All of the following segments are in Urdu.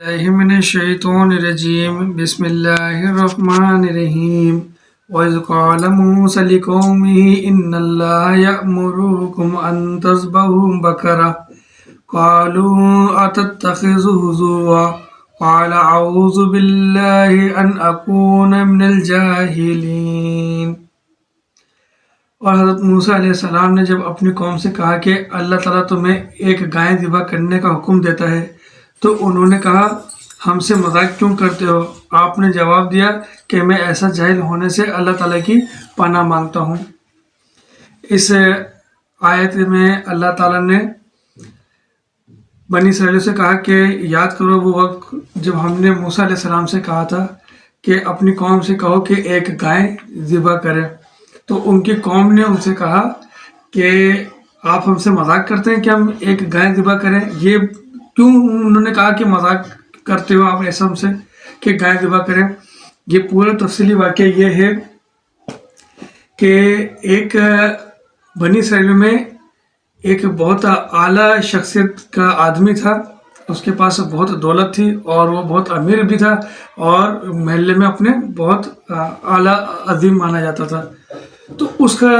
الله من الشيطان الرجيم بسم الله الرحمن الرحيم وإذ قال موسى لقومه إن الله يأمركم أن تذبحوا بقرة قالوا أتتخذ هزوا قال أعوذ بالله أن أكون من الجاهلين۔ اور حضرت موسیٰ علیہ السلام نے جب اپنی قوم سے کہا کہ اللہ تعالیٰ تمہیں ایک گائے ذبح کرنے کا حکم دیتا ہے تو انہوں نے کہا ہم سے مذاق کیوں کرتے ہو؟ آپ نے جواب دیا کہ میں ایسا جاہل ہونے سے اللہ تعالیٰ کی پناہ مانگتا ہوں۔ اس آیت میں اللہ تعالیٰ نے بنی اسرائیل سے کہا کہ یاد کرو وہ وقت جب ہم نے موسیٰ علیہ السلام سے کہا تھا کہ اپنی قوم سے کہو کہ ایک گائے ذبح کرے، تو ان کی قوم نے ان سے کہا کہ آپ ہم سے مذاق کرتے ہیں کہ ہم ایک گائے ذبح کریں؟ یہ کیوں انہوں نے کہا کہ مذاق کرتے ہو آپ ایسا ہم سے کہ گائے ذبح کریں؟ یہ پورا تفصیلی واقعہ یہ ہے کہ ایک بنی اسرائیل میں ایک بہت اعلیٰ شخصیت کا آدمی تھا، اس کے پاس بہت دولت تھی اور وہ بہت امیر بھی تھا اور محلے میں اپنے بہت اعلیٰ عظیم مانا جاتا تھا۔ تو اس کا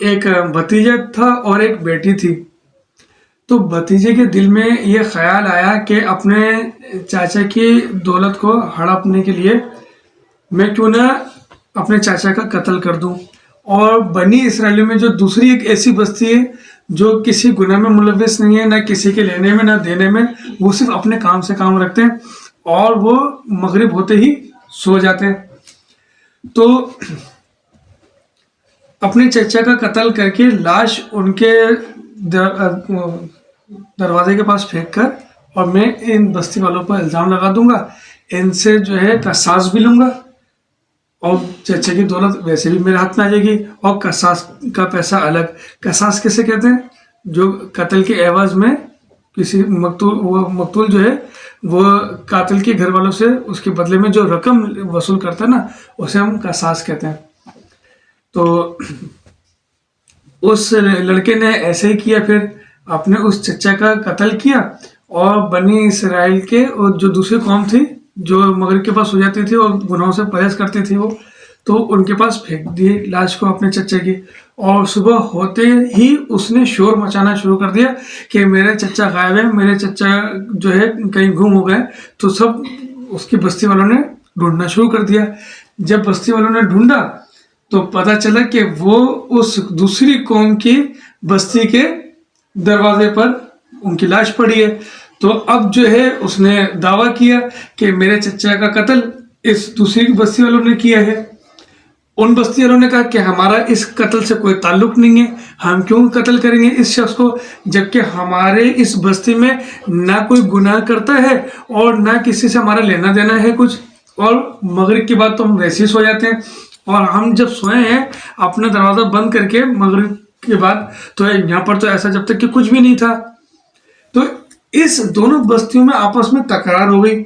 ایک بھتیجا تھا اور ایک بیٹی تھی۔ تو بھتیجے کے دل میں یہ خیال آیا کہ اپنے چاچا کی دولت کو ہڑپنے کے لیے میں کیوں نہ اپنے چاچا کا قتل کر دوں۔ اور بنی اسرائیل میں جو دوسری ایک ایسی بستی ہے جو کسی گناہ میں ملوث نہیں ہے، نہ کسی کے لینے میں نہ دینے میں، وہ صرف اپنے کام سے کام رکھتے ہیں اور وہ مغرب ہوتے ہی سو جاتے ہیں، تو اپنے چچا کا قتل کر کے لاش ان کے دروازے کے پاس پھینک کر اور میں ان بستی والوں پر الزام لگا دوں گا، ان سے جو ہے قصاص بھی لوں گا اور چچا کی دولت ویسے بھی میرے ہاتھ میں آ جائے گی اور قصاص کا پیسہ الگ۔ قصاص کیسے کہتے ہیں؟ جو قتل کے عوض میں کسی مقتول جو ہے وہ قاتل کے گھر والوں سے اس کے بدلے میں جو رقم وصول کرتا ہے نا، اسے ہم قصاص کہتے ہیں۔ تو اس لڑکے نے ایسے ہی کیا، پھر اپنے اس چچا کا قتل کیا اور بنی اسرائیل کے اور جو دوسری قوم تھی جو مغرب کے پاس ہو جاتی تھی اور گناہوں سے پرہیز کرتی تھی وہ، تو ان کے پاس پھینک دی لاش کو اپنے چچا کی، اور صبح ہوتے ہی اس نے شور مچانا شروع کر دیا کہ میرے چچا غائب ہے، میرے چچا جو ہے کہیں گم ہو گئے۔ تو سب اس کی بستی والوں نے ڈھونڈنا شروع کر دیا۔ جب بستی والوں نے ڈھونڈا تو پتہ چلا کہ وہ اس دوسری قوم کی بستی کے دروازے پر ان کی لاش پڑی ہے۔ تو اب جو ہے اس نے دعویٰ کیا کہ میرے چچا کا قتل اس دوسری بستی والوں نے کیا ہے۔ ان بستی والوں نے کہا کہ ہمارا اس قتل سے کوئی تعلق نہیں ہے، ہم کیوں قتل کریں گے اس شخص کو، جبکہ ہمارے اس بستی میں نہ کوئی گناہ کرتا ہے اور نہ کسی سے ہمارا لینا دینا ہے کچھ، اور مغرب کے بعد تو ہم ویسے ہی سو جاتے ہیں، اور ہم جب سوئے ہیں اپنا دروازہ بند کر کے مغرب کے بعد، تو یہاں پر تو ایسا جب تک کہ کچھ بھی نہیں تھا۔ تو اس دونوں بستیوں میں آپس میں تکرار ہو گئی۔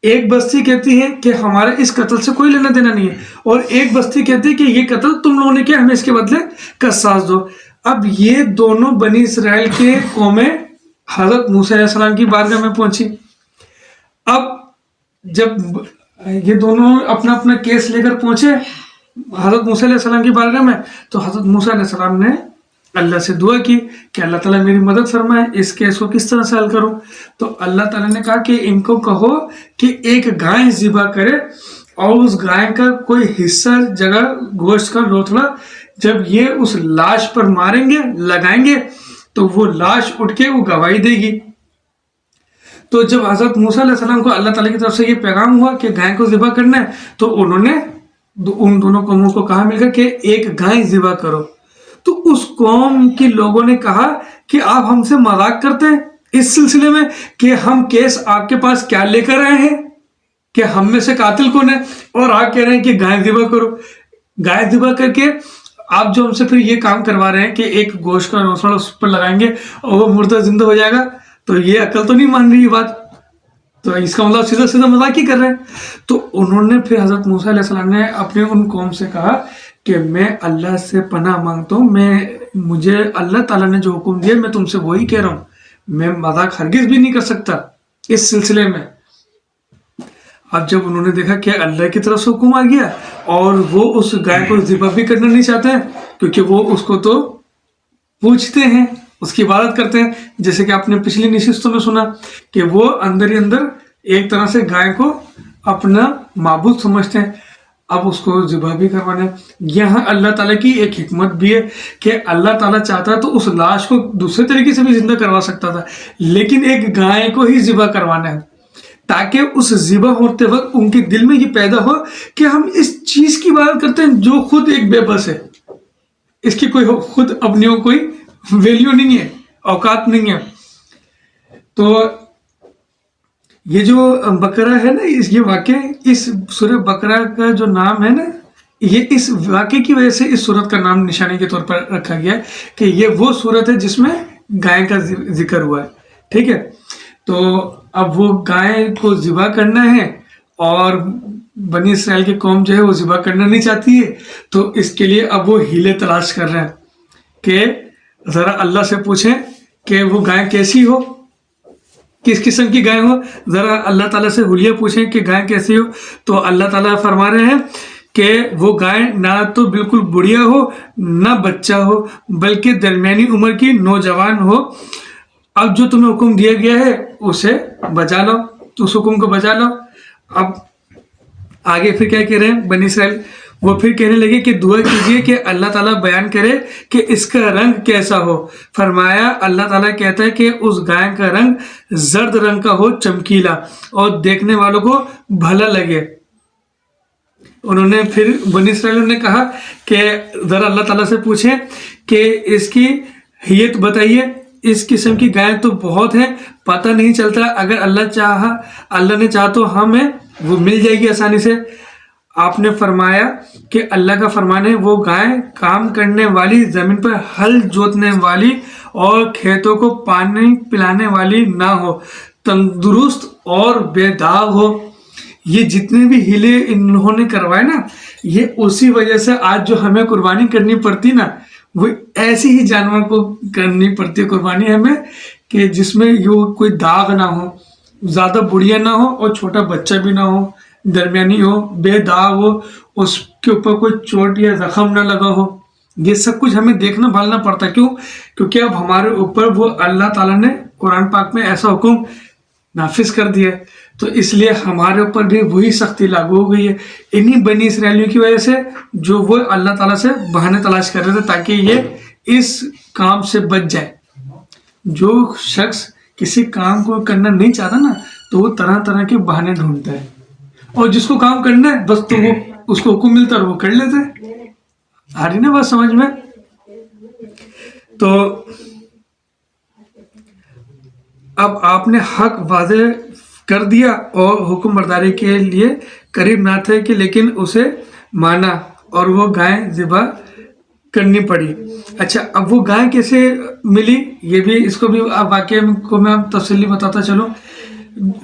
ایک بستی کہتی ہے کہ ہمارے اس قتل سے کوئی لینا دینا نہیں ہے، اور ایک بستی کہتی ہے کہ یہ قتل تم لوگوں نے کیا، ہمیں اس کے بدلے قصاص دو۔ اب یہ دونوں بنی اسرائیل کے قومیں حضرت موسیٰ علیہ السلام کی بارگاہ میں پہنچی۔ اب جب یہ دونوں اپنا اپنا کیس لے کر پہنچے حضرت موسیٰ علیہ السلام کی بارگاہ میں، تو حضرت موسیٰ علیہ السلام نے اللہ سے دعا کی کہ اللہ تعالیٰ میری مدد فرمائے، اس کیس کو کس طرح سے حل کروں۔ تو اللہ تعالیٰ نے کہا کہ ان کو کہو کہ ایک گائے ذبح کرے اور اس گائے کا کوئی حصہ جگہ گوشت کا لوتھڑا جب یہ اس لاش پر ماریں گے لگائیں گے تو وہ لاش اٹھ کے وہ گواہی دے گی۔ تو جب حضرت موسیٰ علیہ السلام کو اللہ تعالیٰ کی طرف سے یہ پیغام ہوا کہ گائے کو ذبح کرنا ہے، تو انہوں نے ان دونوں قوموں کو کہا مل کر کہ ایک گائے ذبح کرو۔ تو اس قوم کے لوگوں نے کہا کہ آپ ہم سے مذاق کرتے ہیں اس سلسلے میں کہ ہم کیس آپ کے پاس کیا لے کر آئے ہیں کہ ہم میں سے قاتل کون ہے، اور آپ کہہ رہے ہیں کہ گائے ذبح کرو۔ گائے ذبح کر کے آپ جو ہم سے پھر یہ کام کروا رہے ہیں کہ ایک گوشت کا روسڑا اس پر لگائیں گے اور وہ مردہ زندہ ہو جائے گا، تو یہ عقل تو نہیں مان رہی یہ بات، تو اس کا مطلب سیدھا سیدھا مذاق ہی کر رہے ہیں۔ تو انہوں نے پھر حضرت موسیٰ علیہ السلام نے اپنے ان قوم سے کہا کہ میں اللہ سے پناہ مانگتا ہوں، مجھے اللہ تعالیٰ نے جو حکم دیا میں تم سے وہی کہہ رہا ہوں، میں مذاق ہرگز بھی نہیں کر سکتا اس سلسلے میں۔ اب جب انہوں نے دیکھا کہ اللہ کی طرف سے حکم آ گیا اور وہ اس گائے کو ذبح بھی کرنا نہیں چاہتے ہیں، کیونکہ وہ اس کو تو پوچھتے ہیں، اس کی عبادت کرتے ہیں، جیسے کہ آپ نے پچھلی نشستوں میں سنا کہ وہ اندر ہی اندر ایک طرح سے گائے کو اپنا معبود سمجھتے ہیں، اب اس کو ذبح بھی کروانا ہے۔ یہاں اللہ تعالیٰ کی ایک حکمت بھی ہے کہ اللہ تعالیٰ چاہتا تو اس لاش کو دوسرے طریقے سے بھی زندہ کروا سکتا تھا، لیکن ایک گائے کو ہی ذبح کروانا ہے تاکہ اس ذبح ہوتے وقت ان کے دل میں یہ پیدا ہو کہ ہم اس چیز کی بات کرتے ہیں جو خود ایک بے بس ہے، اس کی کوئی خود اپنی کوئی ویلیو نہیں ہے، اوقات نہیں ہے۔ تو یہ جو بقرہ ہے نا، یہ واقعہ اس سورہ بقرہ کا جو نام ہے نا، یہ اس واقعے کی وجہ سے اس سورت کا نام نشانی کے طور پر رکھا گیا ہے کہ یہ وہ سورت ہے جس میں گائے کا ذکر ہوا ہے، ٹھیک ہے۔ تو اب وہ گائے کو ذبح کرنا ہے اور بنی اسرائیل کی قوم جو ہے وہ ذبح کرنا نہیں چاہتی ہے، تو اس کے لیے اب وہ ہیلے تلاش کر رہے ہیں کہ ذرا اللہ سے پوچھیں کہ وہ گائے کیسی ہو، کس قسم کی گائے ہو، ذرا اللہ تعالیٰ سے حلیہ پوچھیں کہ گائے کیسی ہو۔ تو اللہ تعالیٰ فرما رہے ہیں کہ وہ گائے نہ تو بالکل بڑھیا ہو نہ بچہ ہو، بلکہ درمیانی عمر کی نوجوان ہو۔ اب جو تمہیں حکم دیا گیا ہے اسے بجا لو، اس حکم کو بجا لو۔ اب آگے پھر کیا کہہ رہے ہیں بنی اسرائیل، وہ پھر کہنے لگے کہ دعا کیجئے کہ اللہ تعالیٰ بیان کرے کہ اس کا رنگ کیسا ہو۔ فرمایا اللہ تعالیٰ کہتا ہے کہ اس گائے کا رنگ زرد رنگ کا ہو، چمکیلا، اور دیکھنے والوں کو بھلا لگے۔ انہوں نے پھر بنی اسرائیل نے کہا کہ ذرا اللہ تعالیٰ سے پوچھیں کہ اس کی حیت بتائیے، اس قسم کی گائے تو بہت ہیں، پتہ نہیں چلتا، اگر اللہ نے چاہا تو ہمیں وہ مل جائے گی آسانی سے۔ آپ نے فرمایا کہ اللہ کا فرمان ہے وہ گائے کام کرنے والی، زمین پر ہل جوتنے والی اور کھیتوں کو پانی پلانے والی نہ ہو، تندرست اور بے داغ ہو۔ یہ جتنے بھی ہیلے انہوں نے کروائے نا، یہ اسی وجہ سے آج جو ہمیں قربانی کرنی پڑتی نا، وہ ایسی ہی جانور کو کرنی پڑتی قربانی ہمیں کہ جس میں یہ کوئی داغ نہ ہو، زیادہ بڑھیا نہ ہو اور چھوٹا بچہ بھی نہ ہو، درمیانی ہو، بے داغ ہو، اس کے اوپر کوئی چوٹ یا زخم نہ لگا ہو۔ یہ سب کچھ ہمیں دیکھنا بھالنا پڑتا ہے، کیوں؟ کیونکہ اب ہمارے اوپر وہ اللہ تعالیٰ نے قرآن پاک میں ایسا حکم نافذ کر دیا ہے، تو اس لیے ہمارے اوپر بھی وہی سختی لاگو ہو گئی ہے انہی بنی اسرائیلیوں کی وجہ سے، جو وہ اللہ تعالیٰ سے بہانے تلاش کر رہے تھے تاکہ یہ اس کام سے بچ جائے۔ جو شخص کسی کام کو کرنا نہیں چاہتا نا، تو وہ طرح طرح کے بہانے ڈھونڈتا ہے، اور جس کو کام کرنا ہے بس تو وہ اس کو حکم ملتا ہے اور وہ کر لیتے ہیں۔ آ رہی نا بات سمجھ میں؟ تو اب آپ نے حق واضح کر دیا اور حکم برداری کے لیے قریب نہ تھے کہ لیکن اسے مانا اور وہ گائے ذبح کرنی پڑی۔ اچھا، اب وہ گائے کیسے ملی، یہ بھی اس کو بھی واقعے کو میں تفصیلی بتاتا چلوں۔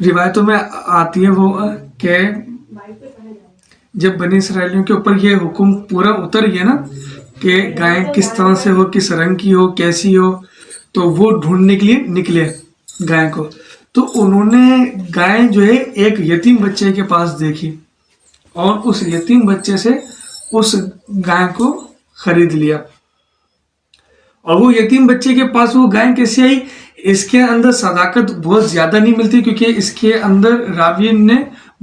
روایتوں میں آتی ہے وہ کہ جب بنی اسرائیلیوں کے اوپر یہ حکم پورا اتر گیا نا کہ گائے کس طرح سے ہو، کس رنگ کی ہو، کیسی ہو، تو وہ ڈھونڈنے کے لیے نکلے گائے کو۔ تو انہوں نے گائے جو ہے ایک یتیم بچے کے پاس دیکھی اور اس یتیم بچے سے اس گائے کو خرید لیا۔ اور وہ یتیم بچے کے پاس وہ گائے کیسے آئی؟ اس کے اندر صداقت بہت زیادہ نہیں ملتی، کیونکہ اس کے اندر راوی نے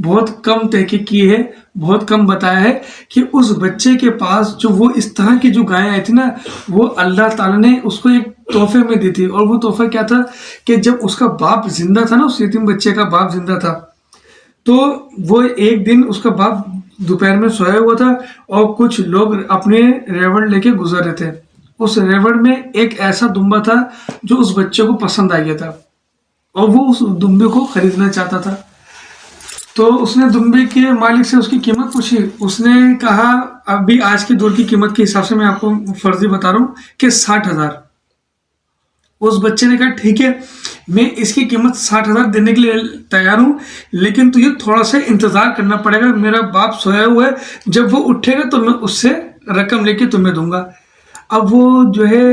بہت کم تحقیق کی ہے، بہت کم بتایا ہے کہ اس بچے کے پاس جو وہ اس طرح کی جو گائیں آئی تھی نا، وہ اللہ تعالیٰ نے اس کو ایک تحفے میں دی تھی۔ اور وہ تحفہ کیا تھا کہ جب اس کا باپ زندہ تھا نا، اس یتیم بچے کا باپ زندہ تھا، تو وہ ایک دن اس کا باپ دوپہر میں سویا ہوا تھا اور کچھ لوگ اپنے ریوڑ لے کے گزر رہے تھے۔ اس ریوڑ میں ایک ایسا دمبا تھا جو اس بچے کو پسند آ گیا تھا اور وہ اس دمبے کو خریدنا چاہتا تھا۔ تو اس نے دمبے کے مالک سے اس کی قیمت پوچھی۔ اس نے کہا، ابھی آج کے دور کی قیمت کے حساب سے میں آپ کو فرضی بتا رہا ہوں کہ 60,000۔ اس بچے نے کہا ٹھیک ہے، میں اس کی قیمت 60,000 دینے کے لیے تیار ہوں، لیکن تجھے تھوڑا سا انتظار کرنا پڑے گا، میرا باپ سویا ہوا ہے، جب وہ اٹھے گا تو میں اس سے رقم لے کے تمہیں دوں گا۔ اب وہ جو ہے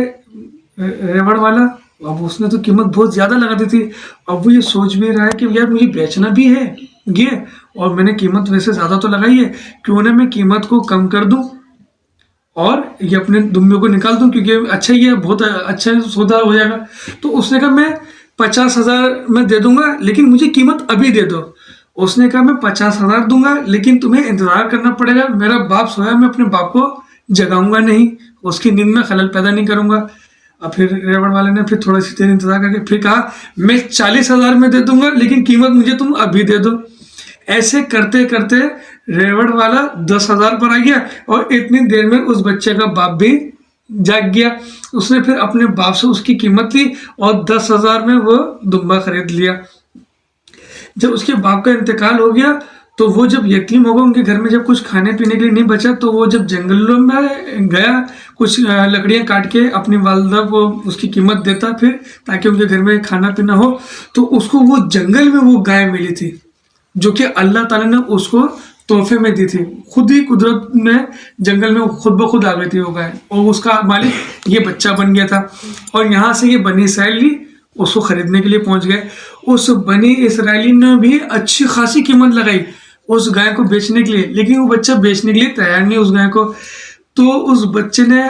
ریوڑ والا، اب اس نے تو قیمت بہت زیادہ لگا دی تھی، اب وہ یہ سوچ بھی رہا ہے کہ یار مجھے بیچنا بھی ہے یہ اور میں نے قیمت ویسے زیادہ تو لگائی ہے، کیوں نہ میں قیمت کو کم کر دوں اور یہ اپنے دمبے کو نکال دوں، کیونکہ اچھا یہ بہت اچھا سودا ہو جائے گا۔ تو اس نے کہا میں 50,000 میں دے دوں گا لیکن مجھے قیمت ابھی دے دو۔ اس نے کہا میں 50,000 دوں گا لیکن تمہیں انتظار کرنا پڑے گا، میرا باپ سویا، میں اپنے باپ کو جگاؤں گا نہیں، اس کی نیند میں خلل پیدا نہیں کروں گا۔ اور پھر ریوڑ والے نے پھر تھوڑا سی دیر انتظار کر کے پھر کہا میں 40,000 میں دے دوں گا لیکن قیمت مجھے تم ابھی دے دو۔ ایسے کرتے کرتے ریوڑ والا 10,000 پر آ گیا اور اتنی دیر میں اس بچے کا باپ بھی جاگ گیا۔ اس نے پھر اپنے باپ سے اس کی قیمت لی اور 10,000 میں وہ دمبا خرید لیا۔ جب اس کے باپ کا انتقال ہو گیا تو وہ جب یتیم ہو گیا، ان کے گھر میں جب کچھ کھانے پینے کے لیے نہیں بچا تو وہ جب جنگلوں میں گیا کچھ لکڑیاں کاٹ کے اپنی والدہ کو اس کی قیمت دیتا پھر تاکہ ان کے گھر میں کھانا پینا ہو، تو اس کو وہ جنگل میں وہ گائے ملی تھی جو کہ اللہ تعالیٰ نے اس کو تحفے میں دی تھی، خود ہی قدرت میں جنگل میں خود بخود آ گئی تھی وہ گائے، اور اس کا مالک یہ بچہ بن گیا تھا۔ اور یہاں سے یہ بنی اسرائیلی اس کو خریدنے کے لیے پہنچ گئے۔ اس بنی اسرائیلی نے بھی اچھی خاصی قیمت لگائی اس گائے کو بیچنے کے لیے، لیکن وہ بچہ بیچنے کے لیے تیار نہیں اس گائے کو۔ تو اس بچے نے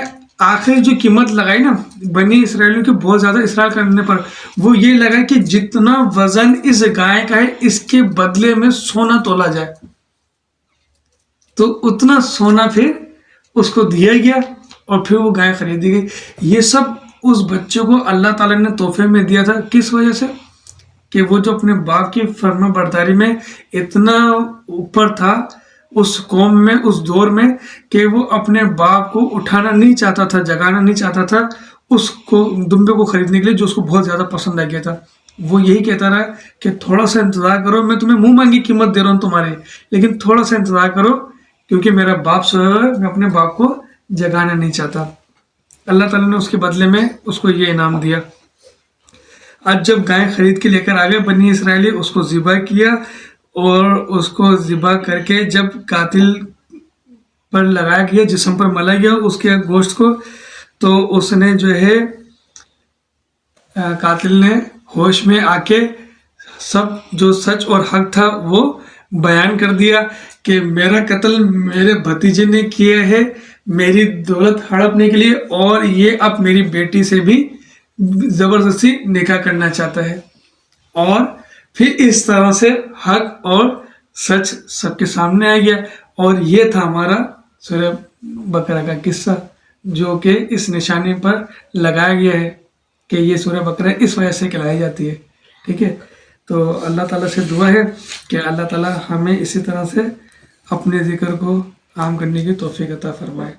آخر جو قیمت لگائی نا بنی اسرائیلیوں کے بہت زیادہ اصرار کرنے پر، وہ یہ لگا کہ جتنا وزن اس گائے کا ہے اس کے بدلے میں سونا تولا جائے۔ تو اتنا سونا پھر اس کو دیا گیا اور پھر وہ گائے خریدی گئی۔ یہ سب اس بچے کو اللہ تعالیٰ نے تحفے میں دیا تھا، کس وجہ سے کہ وہ جو اپنے باپ کی فرما برداری میں اتنا اوپر تھا اس قوم میں، اس دور میں، کہ وہ اپنے باپ کو اٹھانا نہیں چاہتا تھا، جگانا نہیں چاہتا تھا اس کو دمبے کو خریدنے کے لیے جو اس کو بہت زیادہ پسند آ گیا تھا۔ وہ یہی کہتا رہا کہ تھوڑا سا انتظار کرو، میں تمہیں منہ مانگی قیمت دے رہا ہوں تمہارے، لیکن تھوڑا سا انتظار کرو کیونکہ میرا باپ سویا ہوا ہے، میں اپنے باپ کو جگانا نہیں چاہتا۔ اللہ تعالیٰ نے اس کے بدلے میں اس کو یہ انعام دیا۔ آج جب گائے خرید کے لے کر آ گئے بنی اسرائیلی، اس کو ذبح کیا اور اس کو ذبح کر کے جب قاتل پر لگایا گیا، جسم پر ملا گیا اس کے گوشت کو، تو اس نے جو ہے قاتل نے ہوش میں آ کے سب جو سچ اور حق تھا وہ بیان کر دیا کہ میرا قتل میرے بھتیجے نے کیا ہے میری دولت ہڑپنے کے لیے، اور یہ اب میری بیٹی سے بھی زبردستی نکاح کرنا چاہتا ہے۔ اور پھر اس طرح سے حق اور سچ سب کے سامنے آ گیا، اور یہ تھا ہمارا سورہ بقرہ کا قصہ جو کہ اس نشانی پر لگایا گیا ہے کہ یہ سورہ بقرہ اس وجہ سے کہلائی جاتی ہے۔ ٹھیک ہے، تو اللہ تعالیٰ سے دعا ہے کہ اللہ تعالیٰ ہمیں اسی طرح سے اپنے ذکر کو عام کرنے کی توفیق عطا فرمائے۔